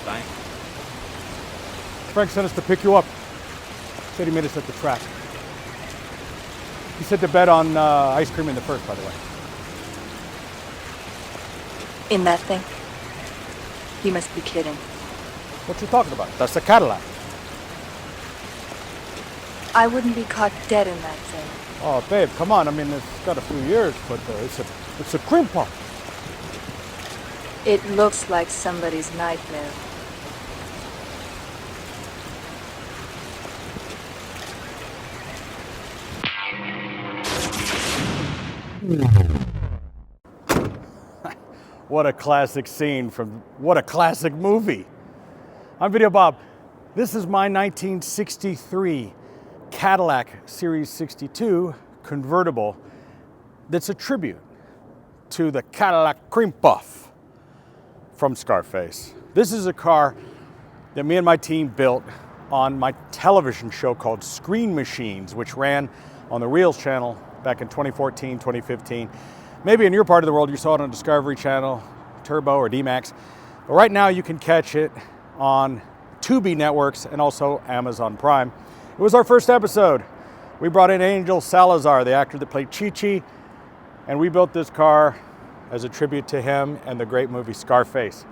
fine. Frank sent us to pick you up. Said he made us at the track. He said to bet on ice cream in the first, by the way. In that thing? You must be kidding. What you talking about? That's a Cadillac. I wouldn't be caught dead in that thing. Oh, babe, come on. I mean, it's got a few years, but it's a cream puff. It looks like somebody's nightmare. What a classic scene from what a classic movie. I'm Videobob. This is my 1963 Cadillac Series 62 convertible that's a tribute to the Cadillac Cream Puff from Scarface. This is a car that me and my team built on my television show called Screen Machines, which ran on the Reels channel back in 2014, 2015. Maybe in your part of the world you saw it on Discovery Channel, Turbo or D-Max. But right now you can catch it on Tubi networks and also Amazon Prime. It was our first episode. We brought in Angel Salazar, the actor that played Chi-Chi, and we built this car as a tribute to him and the great movie Scarface.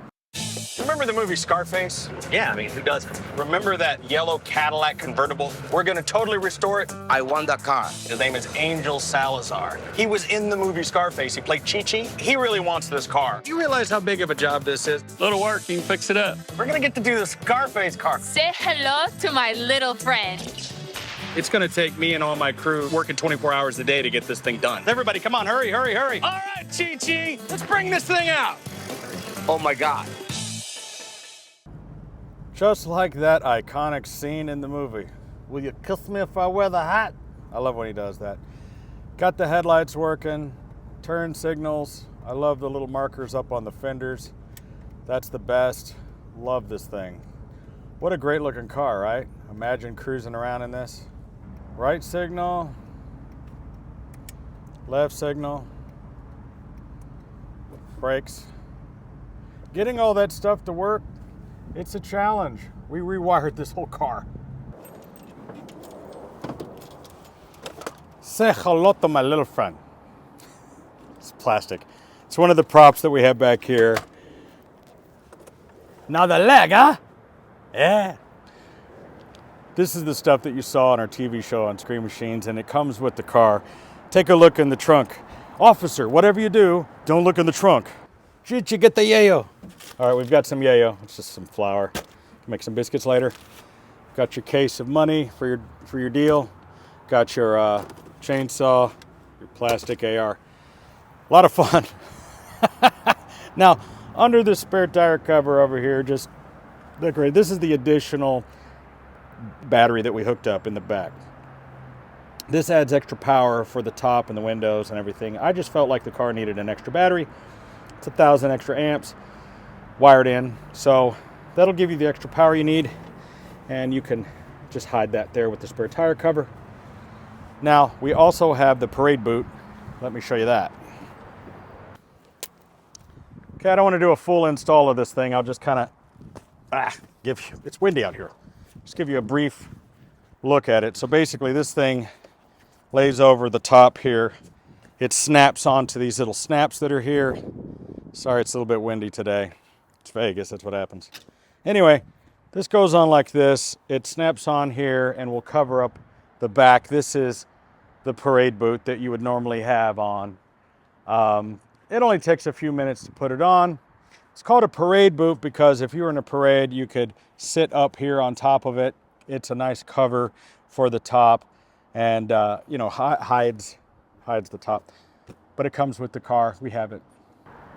Remember the movie Scarface? Yeah, I mean, who doesn't? Remember that yellow Cadillac convertible? We're gonna totally restore it. I won that car. His name is Angel Salazar. He was in the movie Scarface. He played Chi-Chi. He really wants this car. You realize how big of a job this is? Little work, you can fix it up. We're gonna get to do the Scarface car. Say hello to my little friend. It's gonna take me and all my crew working 24 hours a day to get this thing done. Everybody, come on, hurry, hurry, hurry. All right, Chi-Chi, let's bring this thing out. Oh my God. Just like that iconic scene in the movie. Will you kiss me if I wear the hat? I love when he does that. Got the headlights working, turn signals. I love the little markers up on the fenders. That's the best. Love this thing. What a great looking car, right? Imagine cruising around in this. Right signal, left signal, brakes. Getting all that stuff to work, it's a challenge. We rewired this whole car. Say hello to my little friend. It's plastic. It's one of the props that we have back here. Now the leg, huh? Yeah. This is the stuff that you saw on our TV show on Screen Machines, and it comes with the car. Take a look in the trunk. Officer, whatever you do, don't look in the trunk. Did you get the yayo? All right, we've got some yayo. It's just some flour. Make some biscuits later. Got your case of money for your deal. Got your chainsaw, your plastic AR. A lot of fun. Now, under the spare tire cover over here, just look right. This is the additional battery that we hooked up in the back. This adds extra power for the top and the windows and everything. I just felt like the car needed an extra battery. It's 1,000 extra amps wired in, so that'll give you the extra power you need, and you can just hide that there with the spare tire cover. Now, we also have the parade boot. Let me show you that. Okay, I don't want to do a full install of this thing. I'll just kind of give you, it's windy out here. Just give you a brief look at it. So basically this thing lays over the top here. It snaps onto these little snaps that are here. Sorry, it's a little bit windy today. It's Vegas, that's what happens. Anyway, this goes on like this. It snaps on here and will cover up the back. This is the parade boot that you would normally have on. It only takes a few minutes to put it on. It's called a parade boot because if you were in a parade, you could sit up here on top of it. It's a nice cover for the top, and hides the top. But it comes with the car. We have it.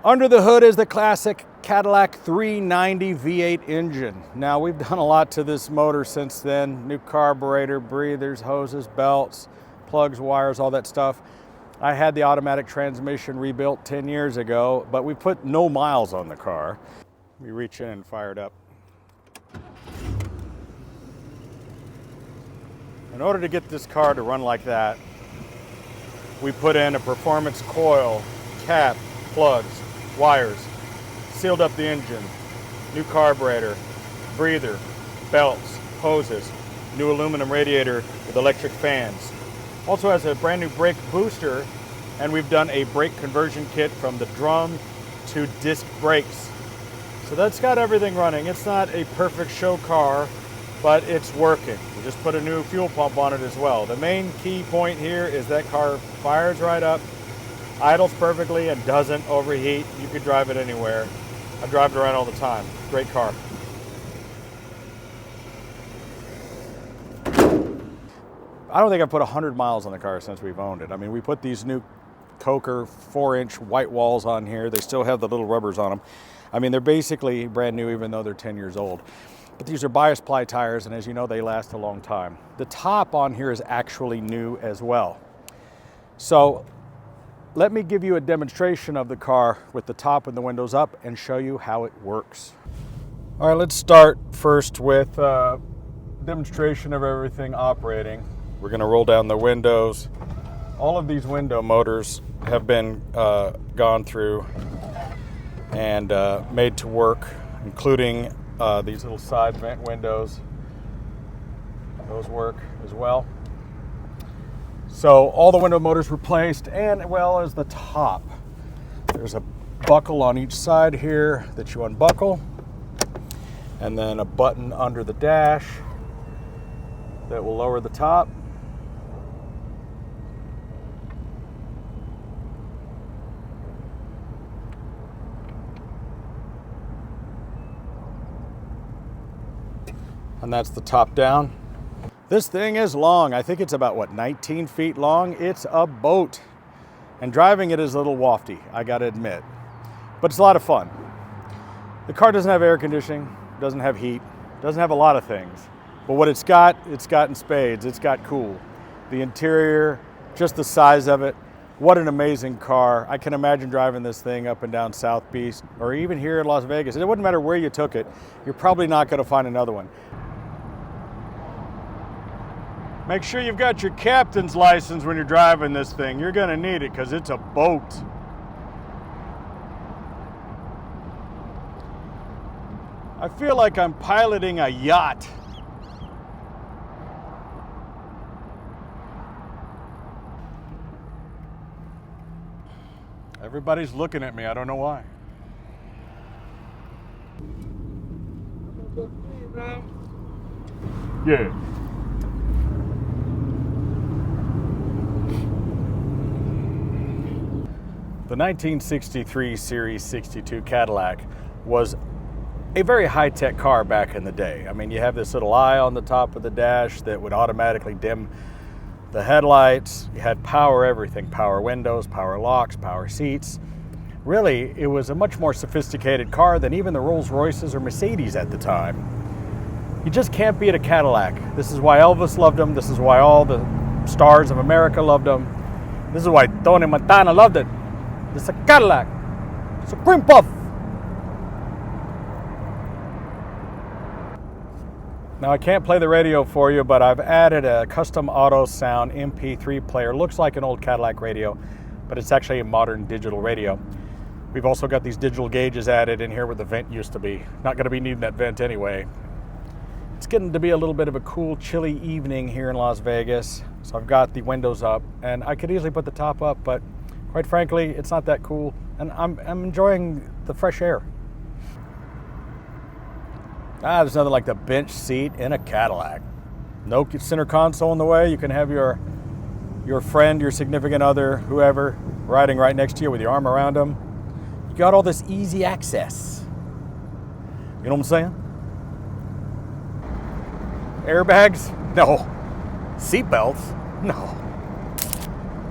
Under the hood is the classic Cadillac 390 V8 engine. Now, we've done a lot to this motor since then. New carburetor, breathers, hoses, belts, plugs, wires, all that stuff. I had the automatic transmission rebuilt 10 years ago, but we put no miles on the car. We reach in and fire it up. In order to get this car to run like that, we put in a performance coil, cap, plugs, wires, sealed up the engine, new carburetor, breather, belts, hoses, new aluminum radiator with electric fans. Also has a brand new brake booster, and we've done a brake conversion kit from the drum to disc brakes. So that's got everything running. It's not a perfect show car, but it's working. We just put a new fuel pump on it as well. The main key point here is that car fires right up, idles perfectly, and doesn't overheat. You could drive it anywhere. I drive it around all the time. Great car. I don't think I've put 100 miles on the car since we've owned it. I mean, we put these new Coker 4-inch white walls on here. They still have the little rubbers on them. I mean, they're basically brand new even though they're 10 years old. But these are bias ply tires, and as you know, they last a long time. The top on here is actually new as well. So let me give you a demonstration of the car with the top and the windows up and show you how it works. All right, let's start first with a demonstration of everything operating. We're gonna roll down the windows. All of these window motors have been gone through and made to work, including these little side vent windows. Those work as well. So all the window motors replaced, and well as the top. There's a buckle on each side here that you unbuckle, and then a button under the dash that will lower the top. And that's the top down. This thing is long. I think it's about, what, 19 feet long? It's a boat. And driving it is a little wafty, I gotta admit. But it's a lot of fun. The car doesn't have air conditioning, doesn't have heat, doesn't have a lot of things. But what it's got in spades. It's got cool. The interior, just the size of it. What an amazing car. I can imagine driving this thing up and down South Beach, or even here in Las Vegas. It wouldn't matter where you took it, you're probably not gonna find another one. Make sure you've got your captain's license when you're driving this thing. You're gonna need it because it's a boat. I feel like I'm piloting a yacht. Everybody's looking at me, I don't know why. Yeah. The 1963 Series 62 Cadillac was a very high-tech car back in the day. I mean, you have this little eye on the top of the dash that would automatically dim the headlights. You had power everything, power windows, power locks, power seats. Really, it was a much more sophisticated car than even the Rolls Royces or Mercedes at the time. You just can't beat a Cadillac. This is why Elvis loved them. This is why all the stars of America loved them. This is why Tony Montana loved it. It's a Cadillac. Supreme Puff. Now I can't play the radio for you, but I've added a custom auto sound MP3 player. Looks like an old Cadillac radio, but it's actually a modern digital radio. We've also got these digital gauges added in here where the vent used to be. Not going to be needing that vent anyway. It's getting to be a little bit of a cool, chilly evening here in Las Vegas. So I've got the windows up, and I could easily put the top up, but quite frankly, it's not that cool, and I'm enjoying the fresh air. There's nothing like the bench seat in a Cadillac. No center console in the way. You can have your friend, your significant other, whoever, riding right next to you with your arm around them. You got all this easy access. You know what I'm saying? Airbags? No. Seatbelts? No.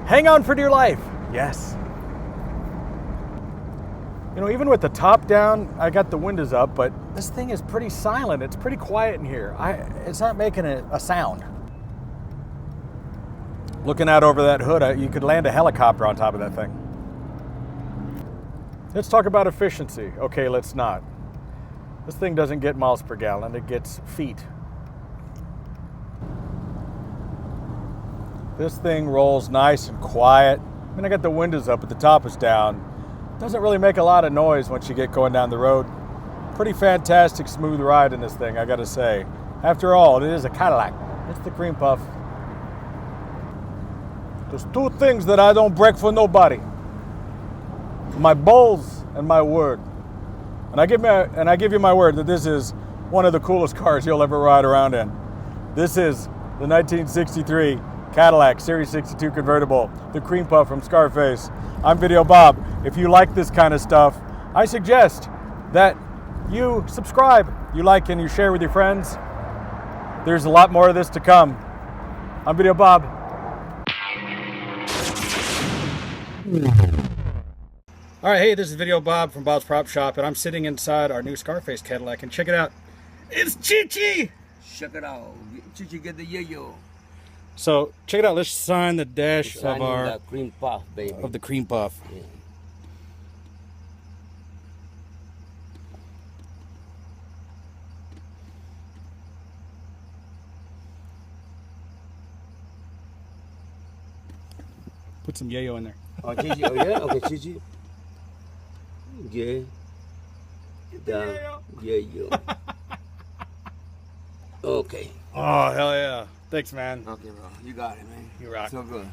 Hang on for dear life? Yes. You know, even with the top down, I got the windows up, but this thing is pretty silent. It's pretty quiet in here. It's not making a sound. Looking out over that hood, you could land a helicopter on top of that thing. Let's talk about efficiency. Okay, let's not. This thing doesn't get miles per gallon, it gets feet. This thing rolls nice and quiet. I mean, I got the windows up, but the top is down. Doesn't really make a lot of noise once you get going down the road. Pretty fantastic, smooth ride in this thing, I gotta say. After all, it is a Cadillac. It's the cream puff. There's two things that I don't break for nobody: my balls and my word. And I give you my word that this is one of the coolest cars you'll ever ride around in. This is the 1963 Cadillac Series 62 convertible, the cream puff from Scarface. I'm Videobob. If you like this kind of stuff, I suggest that you subscribe, you like, and you share with your friends. There's a lot more of this to come. I'm Videobob. All right, hey, this is Videobob from Bob's Prop Shop, and I'm sitting inside our new Scarface Cadillac, and check it out. It's Chichi! Check it out. Chichi get the yo-yo. So check it out. Let's sign the dash of The cream puff, baby. the cream puff. Yeah. Put some yayo in there. Oh, Chichi. Oh, yeah? Okay, Chichi. Yeah. Down. Yeah. Okay. Oh, hell yeah. Thanks, man. Okay, bro. You got it, man. You rock. So good.